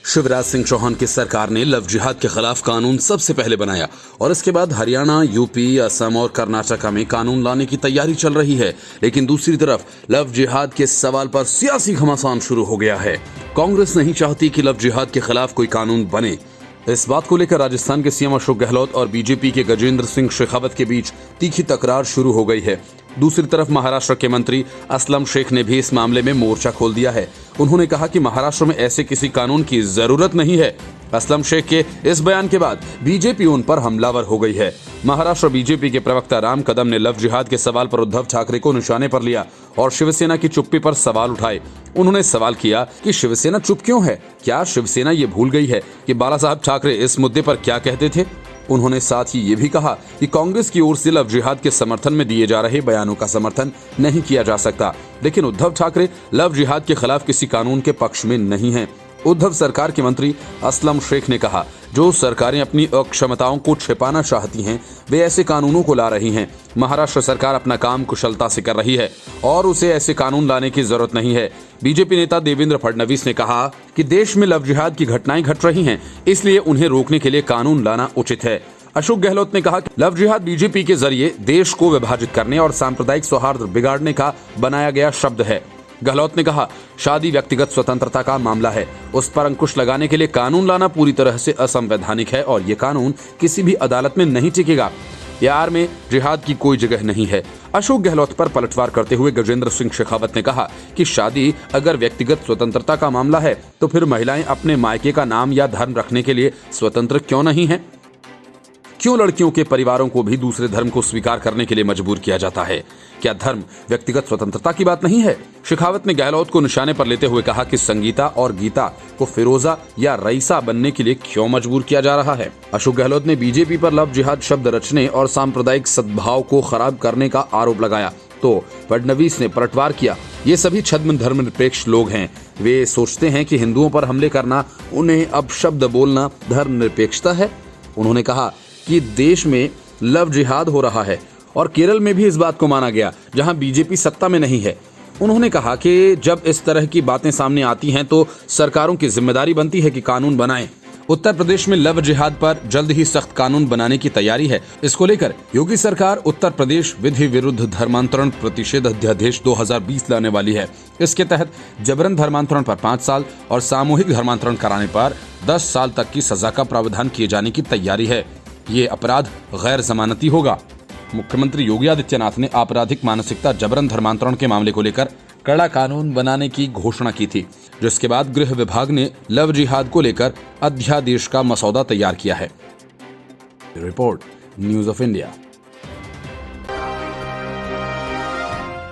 शिवराज सिंह चौहान की सरकार ने लव जिहाद के खिलाफ कानून सबसे पहले बनाया और इसके बाद हरियाणा, यूपी, असम और कर्नाटक में कानून लाने की तैयारी चल रही है। लेकिन दूसरी तरफ लव जिहाद के सवाल पर सियासी घमासान शुरू हो गया है। कांग्रेस नहीं चाहती कि लव जिहाद के खिलाफ कोई कानून बने। इस बात को लेकर राजस्थान के सीएम अशोक गहलोत और बीजेपी के गजेंद्र सिंह शेखावत के बीच तीखी तकरार शुरू हो गई है। दूसरी तरफ महाराष्ट्र के मंत्री असलम शेख ने भी इस मामले में मोर्चा खोल दिया है। उन्होंने कहा कि महाराष्ट्र में ऐसे किसी कानून की जरूरत नहीं है। असलम शेख के इस बयान के बाद बीजेपी उन पर हमलावर हो गई है। महाराष्ट्र बीजेपी के प्रवक्ता राम कदम ने लव जिहाद के सवाल पर उद्धव ठाकरे को निशाने पर लिया और शिवसेना की चुप्पी पर सवाल उठाए। उन्होंने सवाल किया कि शिवसेना चुप क्यों है? क्या शिवसेना ये भूल गई है कि बाला साहब ठाकरे इस मुद्दे पर क्या कहते थे? उन्होंने साथ ही ये भी कहा कि कांग्रेस की ओर से लव जिहाद के समर्थन में दिए जा रहे बयानों का समर्थन नहीं किया जा सकता। लेकिन उद्धव ठाकरे लव जिहाद के खिलाफ किसी कानून के पक्ष में नहीं हैं। उद्धव सरकार के मंत्री असलम शेख ने कहा, जो सरकारें अपनी अक्षमताओं को छिपाना चाहती हैं, वे ऐसे कानूनों को ला रही हैं। महाराष्ट्र सरकार अपना काम कुशलता से कर रही है और उसे ऐसे कानून लाने की जरूरत नहीं है। बीजेपी नेता देवेंद्र फडणवीस ने कहा कि देश में लव जिहाद की घटनाएं घट रही हैं, इसलिए उन्हें रोकने के लिए कानून लाना उचित है। अशोक गहलोत ने कहा कि लव जिहाद बीजेपी के जरिए देश को विभाजित करने और सांप्रदायिक सौहार्द बिगाड़ने का बनाया गया शब्द है। गहलोत ने कहा, शादी व्यक्तिगत स्वतंत्रता का मामला है, उस पर अंकुश लगाने के लिए कानून लाना पूरी तरह से असंवैधानिक है और ये कानून किसी भी अदालत में नहीं टिकेगा। यार में जिहाद की कोई जगह नहीं है। अशोक गहलोत पर पलटवार करते हुए गजेंद्र सिंह शेखावत ने कहा कि शादी अगर व्यक्तिगत स्वतंत्रता का मामला है तो फिर महिलाएं अपने मायके का नाम या धर्म रखने के लिए स्वतंत्र क्यों नहीं है? क्यों लड़कियों के परिवारों को भी दूसरे धर्म को स्वीकार करने के लिए मजबूर किया जाता है? क्या धर्म व्यक्तिगत स्वतंत्रता की बात नहीं है? शेखावत ने गहलोत को निशाने पर लेते हुए कहा कि संगीता और गीता को फिरोजा या रईसा बनने के लिए क्यों मजबूर किया जा रहा है? अशोक गहलोत ने बीजेपी पर लव जिहाद शब्द रचने और सांप्रदायिक सद्भाव को खराब करने का आरोप लगाया तो फडणवीस ने पलटवार किया, ये सभी छद्म धर्मनिरपेक्ष लोग हैं। वे सोचते हैं कि हिंदुओं पर हमले करना, उन्हें अपशब्द बोलना धर्मनिरपेक्षता है। उन्होंने कहा कि देश में लव जिहाद हो रहा है और केरल में भी इस बात को माना गया जहां बीजेपी सत्ता में नहीं है। उन्होंने कहा कि जब इस तरह की बातें सामने आती हैं तो सरकारों की जिम्मेदारी बनती है कि कानून बनाएं। उत्तर प्रदेश में लव जिहाद पर जल्द ही सख्त कानून बनाने की तैयारी है। इसको लेकर योगी सरकार उत्तर प्रदेश विधि विरुद्ध धर्मांतरण प्रतिषेध अध्यादेश 2020 लाने वाली है। इसके तहत जबरन धर्मांतरण पर 5 साल और सामूहिक धर्मांतरण कराने पर 10 साल तक की सजा का प्रावधान किए जाने की तैयारी है। ये अपराध गैर जमानती होगा। मुख्यमंत्री योगी आदित्यनाथ ने आपराधिक मानसिकता जबरन धर्मांतरण के मामले को लेकर कड़ा कानून बनाने की घोषणा की थी, जिसके बाद गृह विभाग ने लव जिहाद को लेकर अध्यादेश का मसौदा तैयार किया है। Report, news of India.